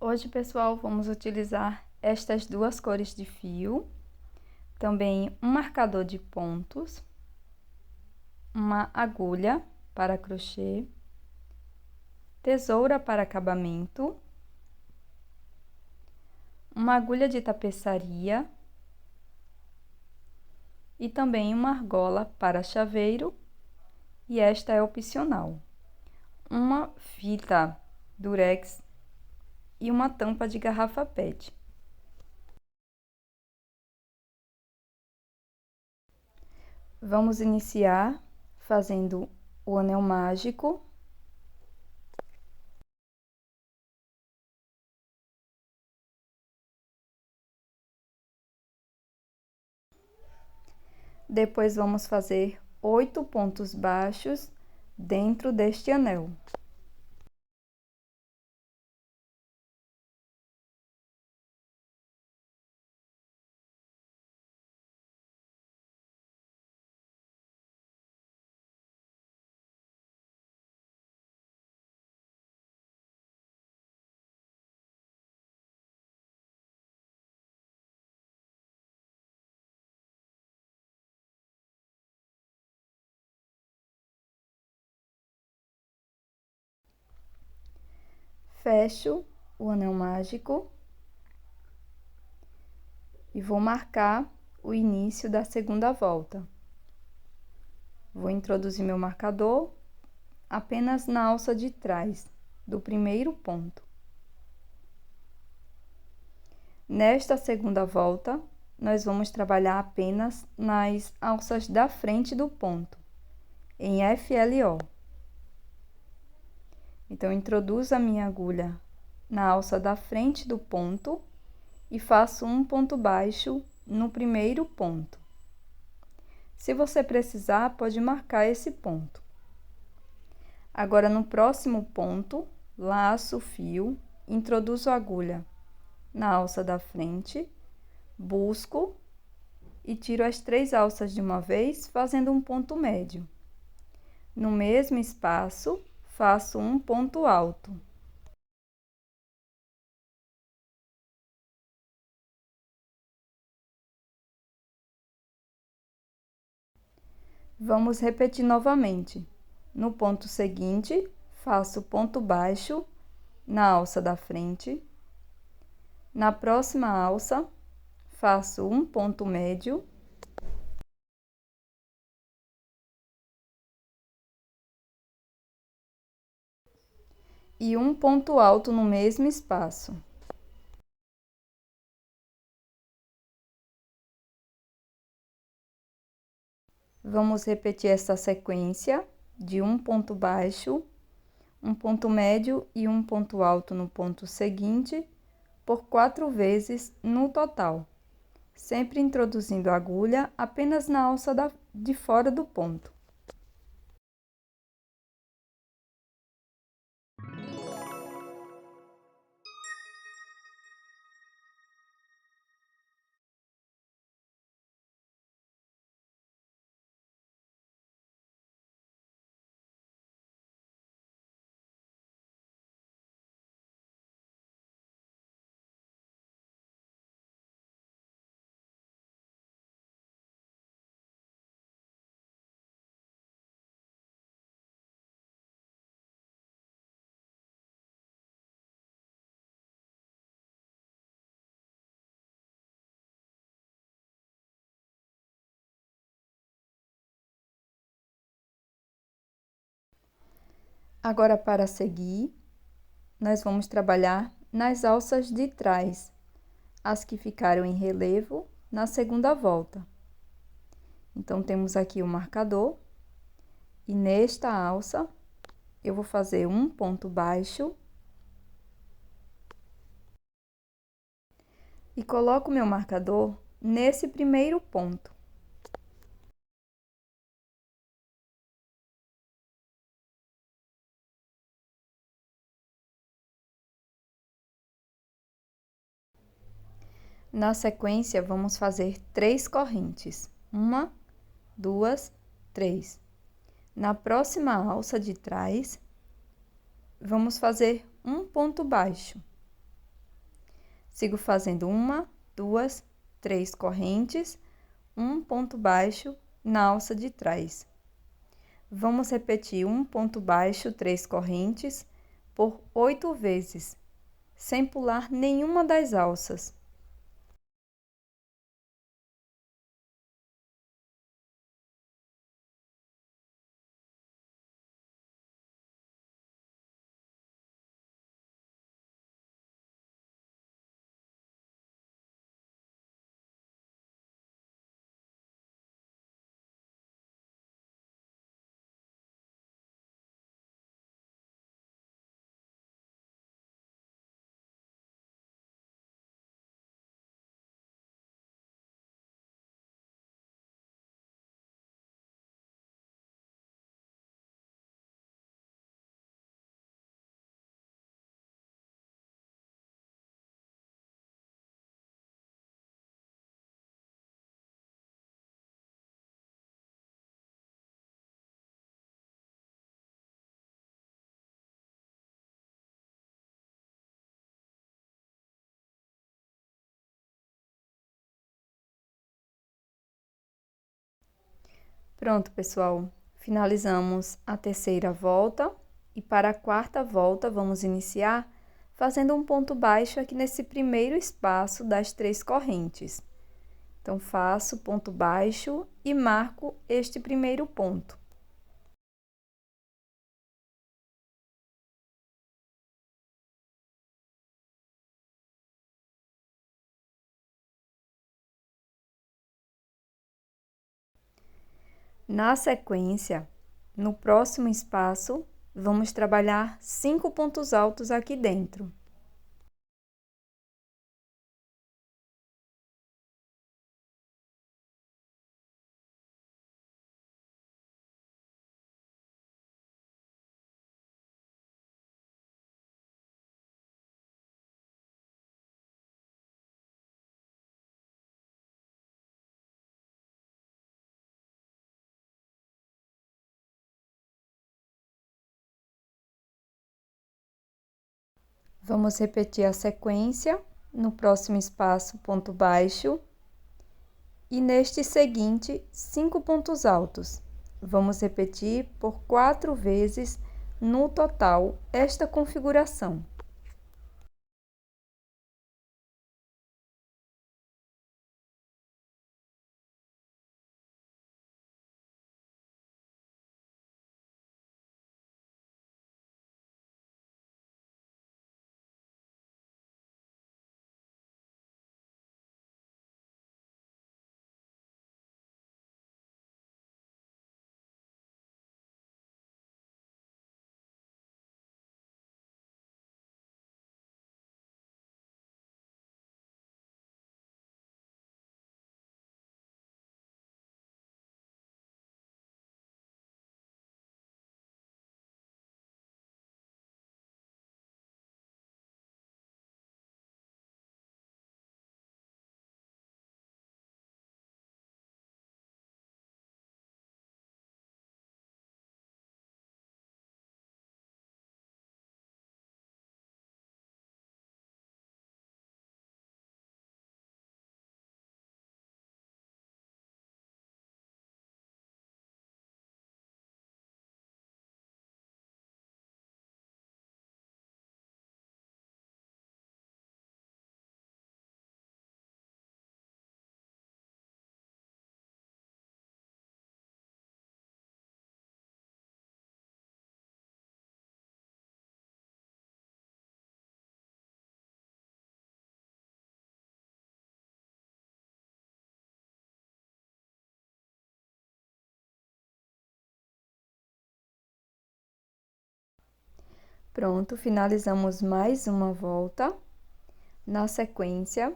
Hoje, pessoal, vamos utilizar estas duas cores de fio, também um marcador de pontos, uma agulha para crochê, tesoura para acabamento, uma agulha de tapeçaria e também uma argola para chaveiro, e esta é opcional, uma fita durex e uma tampa de garrafa PET. Vamos iniciar fazendo o anel mágico. Depois vamos fazer 8 pontos baixos dentro deste anel. Fecho o anel mágico e vou marcar o início da segunda volta. Vou introduzir meu marcador apenas na alça de trás do primeiro ponto. Nesta segunda volta, nós vamos trabalhar apenas nas alças da frente do ponto, em FLO. Então, introduzo a minha agulha na alça da frente do ponto e faço um ponto baixo no primeiro ponto. Se você precisar, pode marcar esse ponto. Agora, no próximo ponto, laço o fio, introduzo a agulha na alça da frente, busco e tiro as 3 alças de uma vez, fazendo um ponto médio. No mesmo espaço, faço um ponto alto. Vamos repetir novamente. No ponto seguinte, faço ponto baixo na alça da frente. Na próxima alça, faço um ponto médio. E um ponto alto no mesmo espaço. Vamos repetir essa sequência de um ponto baixo, um ponto médio e um ponto alto no ponto seguinte, por 4 vezes no total, sempre introduzindo a agulha apenas na alça de fora do ponto. Agora, para seguir, nós vamos trabalhar nas alças de trás, as que ficaram em relevo na segunda volta. Então, temos aqui o marcador, e nesta alça, eu vou fazer um ponto baixo e coloco meu marcador nesse primeiro ponto. Na sequência, vamos fazer 3 correntes. 1, 2, 3. Na próxima alça de trás, vamos fazer um ponto baixo. Sigo fazendo uma, duas, três correntes, um ponto baixo na alça de trás. Vamos repetir um ponto baixo, três correntes, por 8 vezes, sem pular nenhuma das alças. Pronto, pessoal. Finalizamos a terceira volta e para a quarta volta vamos iniciar fazendo um ponto baixo aqui nesse primeiro espaço das 3 correntes. Então, faço ponto baixo e marco este primeiro ponto. Na sequência, no próximo espaço, vamos trabalhar 5 pontos altos aqui dentro. Vamos repetir a sequência, no próximo espaço, ponto baixo, e neste seguinte, 5 pontos altos. Vamos repetir por 4 vezes no total esta configuração. Pronto, finalizamos mais uma volta. Na sequência,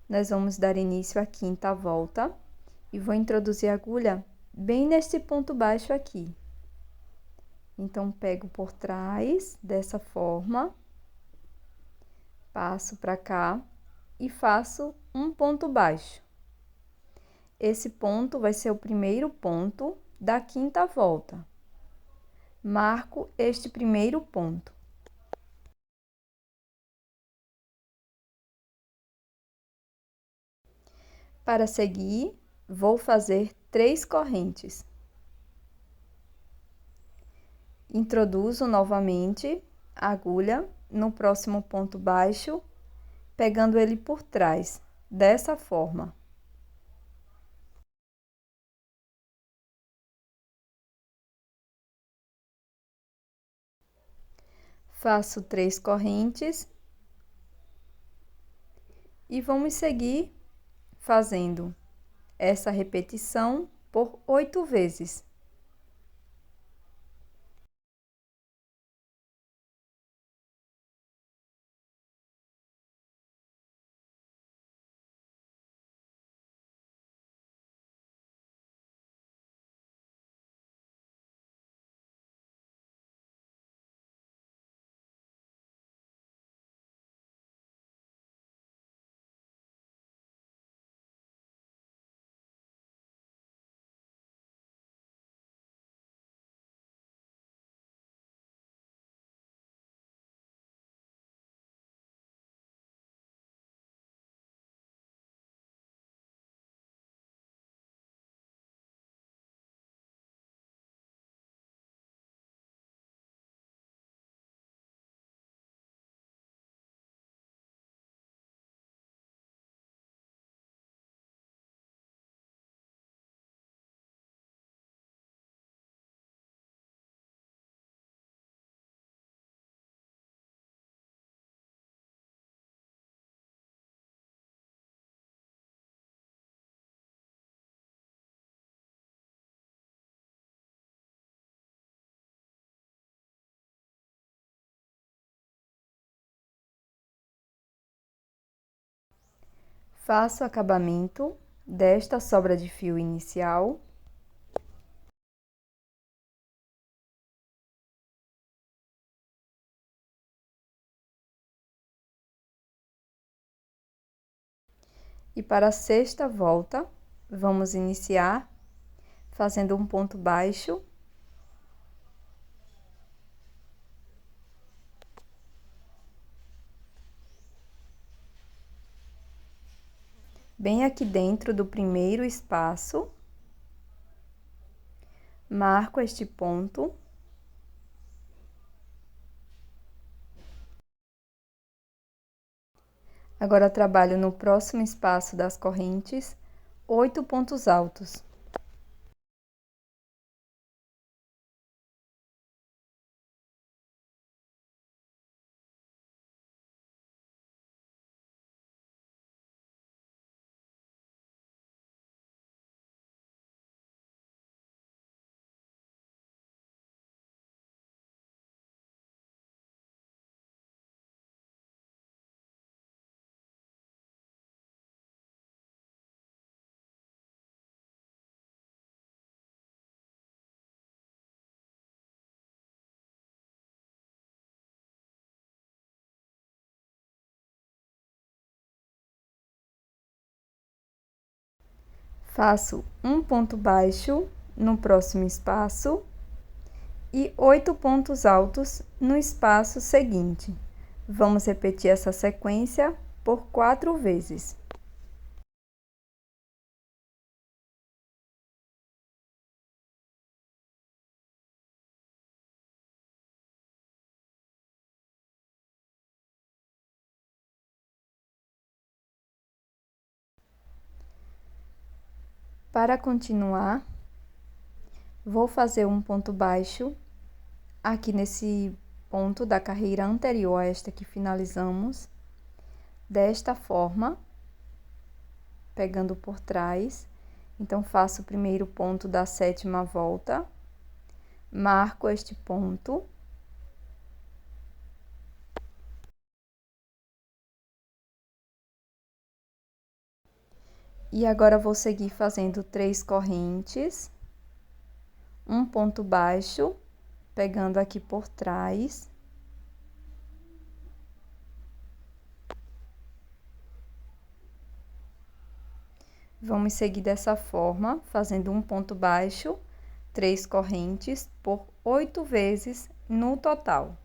nós vamos dar início à quinta volta e vou introduzir a agulha bem neste ponto baixo aqui. Então, pego por trás dessa forma, passo para cá e faço um ponto baixo. Esse ponto vai ser o primeiro ponto da quinta volta. Marco este primeiro ponto. Para seguir, vou fazer 3 correntes. Introduzo novamente a agulha no próximo ponto baixo, pegando ele por trás, dessa forma. Faço 3 correntes e vamos seguir fazendo essa repetição por 8 vezes. Faço o acabamento desta sobra de fio inicial. E para a sexta volta, vamos iniciar fazendo um ponto baixo. Bem aqui dentro do primeiro espaço. Marco este ponto. Agora, trabalho no próximo espaço das correntes, 8 pontos altos. Faço um ponto baixo no próximo espaço e 8 pontos altos no espaço seguinte. Vamos repetir essa sequência por 4 vezes. Para continuar, vou fazer um ponto baixo aqui nesse ponto da carreira anterior a esta que finalizamos, desta forma, pegando por trás. Então, faço o primeiro ponto da sétima volta, marco este ponto. E agora, vou seguir fazendo 3 correntes, um ponto baixo, pegando aqui por trás. Vamos seguir dessa forma, fazendo um ponto baixo, 3 correntes por 8 vezes no total.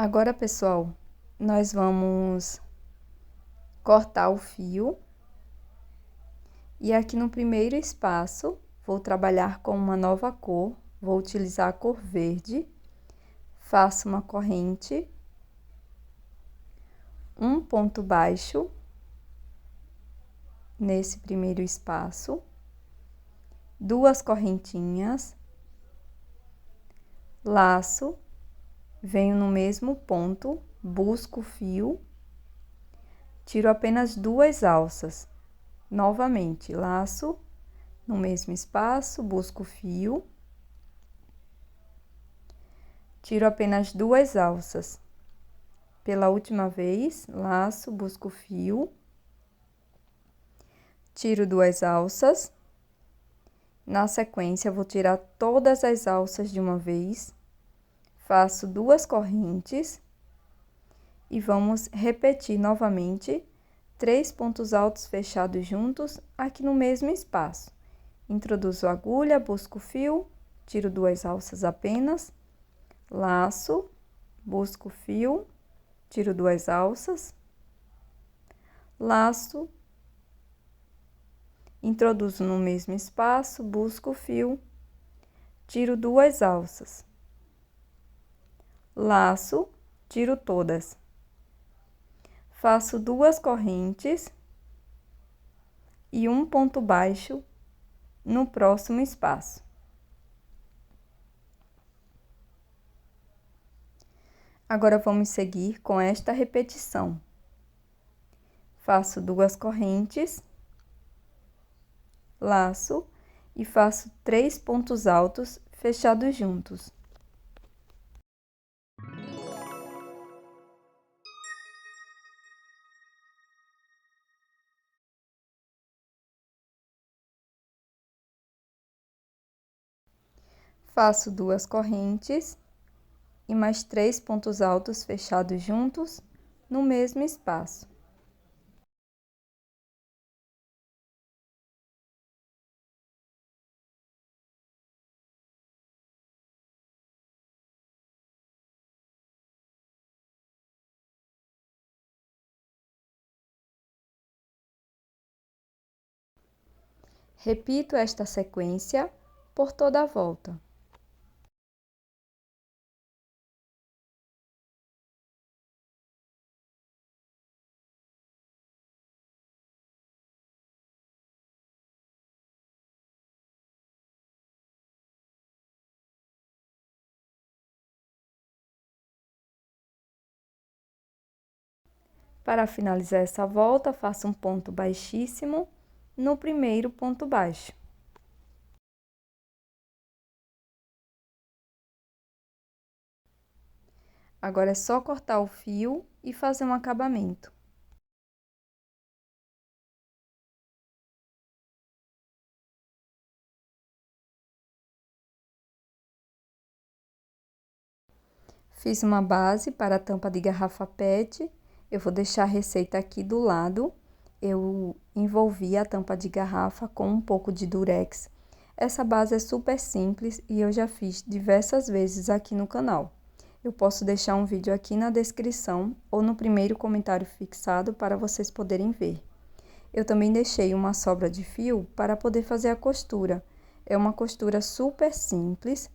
Agora, pessoal, nós vamos cortar o fio. E aqui no primeiro espaço, vou trabalhar com uma nova cor. Vou utilizar a cor verde. Faço uma corrente, um ponto baixo nesse primeiro espaço, duas correntinhas, laço, venho no mesmo ponto, busco o fio, tiro apenas duas alças. Novamente, laço no mesmo espaço, busco o fio, tiro apenas duas alças. Pela última vez, laço, busco o fio, tiro duas alças. Na sequência, vou tirar todas as alças de uma vez, faço duas correntes e vamos repetir novamente 3 pontos altos fechados juntos aqui no mesmo espaço. Introduzo a agulha, busco o fio, tiro duas alças apenas, laço, busco o fio, tiro duas alças, laço, introduzo no mesmo espaço, busco o fio, tiro duas alças, laço, tiro todas. Faço duas correntes e um ponto baixo no próximo espaço. Agora, vamos seguir com esta repetição. Faço duas correntes, laço e faço 3 pontos altos fechados juntos. Faço duas correntes e mais 3 pontos altos fechados juntos no mesmo espaço. Repito esta sequência por toda a volta. Para finalizar essa volta, faço um ponto baixíssimo no primeiro ponto baixo. Agora é só cortar o fio e fazer um acabamento. Fiz uma base para a tampa de garrafa PET. Eu vou deixar a receita aqui do lado. Eu envolvi a tampa de garrafa com um pouco de durex. Essa base é super simples e eu já fiz diversas vezes aqui no canal. Eu posso deixar um vídeo aqui na descrição ou no primeiro comentário fixado para vocês poderem ver. Eu também deixei uma sobra de fio para poder fazer a costura. É uma costura super simples,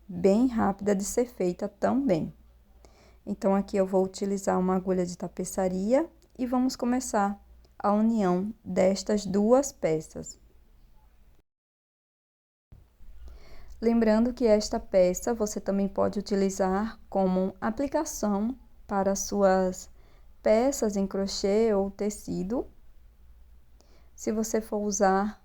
bem rápida de ser feita também. Então, aqui eu vou utilizar uma agulha de tapeçaria e vamos começar a união destas duas peças. Lembrando que esta peça você também pode utilizar como aplicação para suas peças em crochê ou tecido. Se você for usar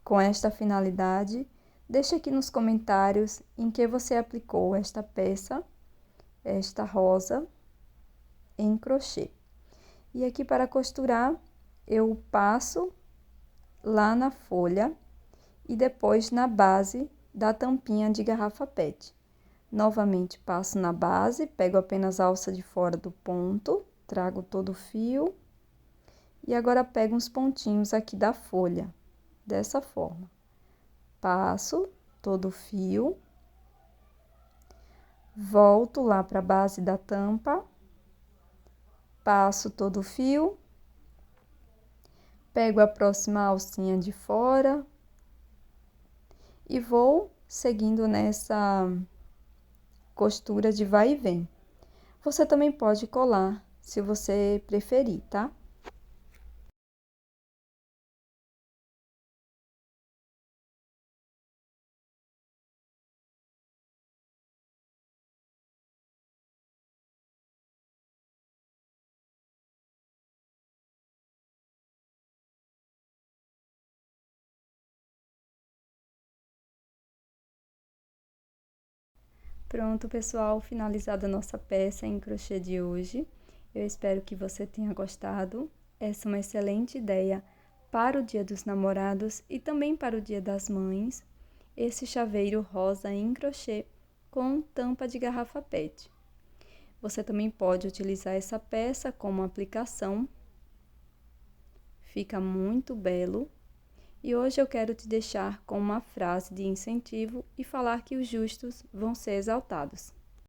com esta finalidade, deixe aqui nos comentários em que você aplicou esta peça, esta rosa, em crochê. E aqui para costurar, eu passo lá na folha e depois na base da tampinha de garrafa PET. Novamente passo na base, pego apenas a alça de fora do ponto, trago todo o fio e agora pego uns pontinhos aqui da folha, dessa forma. Passo todo o fio, Volto lá para a base da tampa, passo todo o fio, pego a próxima alcinha de fora e vou seguindo nessa costura de vai e vem. Você também pode colar, se você preferir, tá? Pronto, pessoal, finalizada a nossa peça em crochê de hoje. Eu espero que você tenha gostado. Essa é uma excelente ideia para o Dia dos Namorados e também para o Dia das Mães. Esse chaveiro rosa em crochê com tampa de garrafa PET. Você também pode utilizar essa peça como aplicação. Fica muito belo. E hoje eu quero te deixar com uma frase de incentivo e falar que os justos vão ser exaltados.